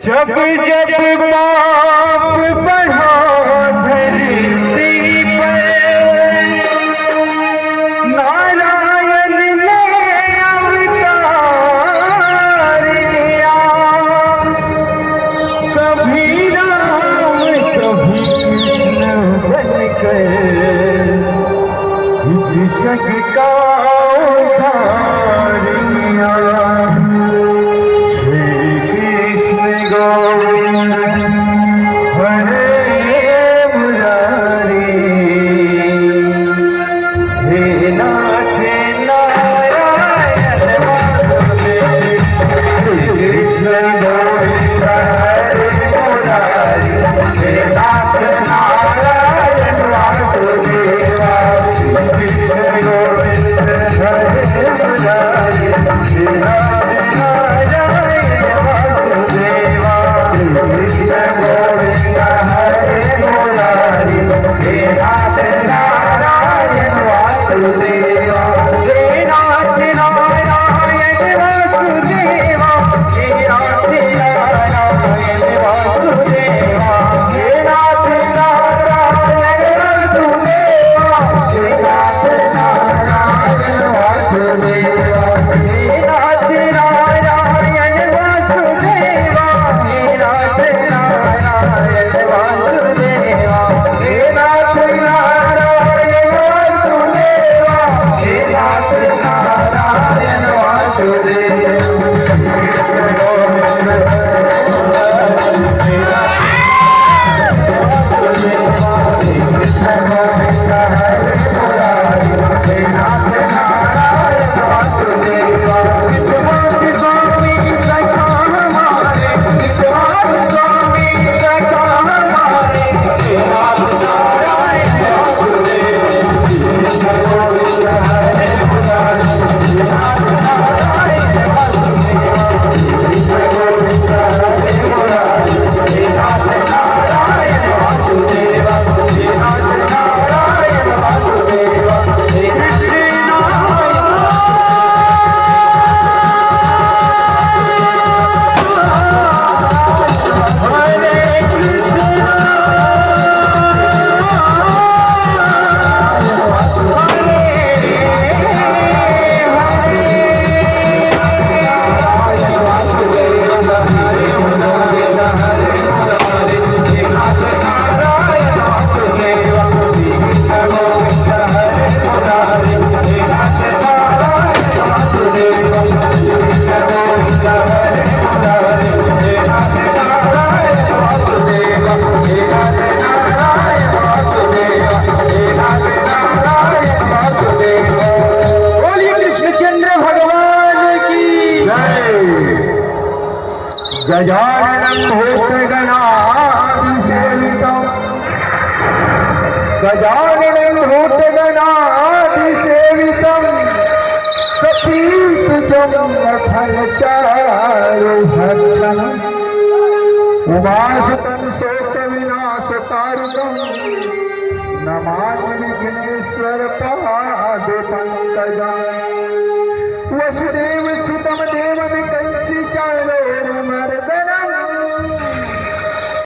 जब जब पाप बढ़ा धरती पर नारायण ने अवतार लिया। कभी राम कभी कृष्ण बनकर इस जग का उद्धार किया। गोविंद हरे मुरारी, हे नाथ नारायण वासुदेव। कृष्ण गोविंद हरे मुरारी, हे नाथ नारायण वासुदेव। कृष्ण गोविंद हरे मुरारी, हे नाथ नारायण वासुदेव। कृष्ण गोविंद हरे मुरारी, हे नाथ नारायण वासुदेव। हे नाथ नारायण वासुदेव, हे नाथ नारायण वासुदेव। हे नाथ नारायण वासुदेव, हे नाथ नारायण वासुदेव। हे नाथ नारायण वासुदेव, हे नाथ नारायण वासुदेव। हे नाथ नारायण वासुदेव, हे नाथ नारायण वासुदेव। कृष्ण गोविंद हरे मुरारी, हे नाथ नारायण वासुदेव। विश्वास स्वामी सखा हमारे, विश्वास स्वामी सखा हमारे, हे नाथ नारायण वासुदेव। कृष्ण गोविंद हरे मुरारी, हे नाथ नारायण वासुदेव। कृष्ण गोविंद हरे मुरारी, हे नाथ नारायण वासुदेव। हे नाथ नारायण वासुदेव। हे कृष्ण हरे कृष्ण गजाननं भूतगणाधिसेवितं, गजाननं भूतगणाधिसेवितं, कपीशजं फलचारुभक्षणम्, उमासुतं शोकविनाशकारुकं, नमामि विघ्नेश्वरपादपङ्कजम्। वसुदेवसुतं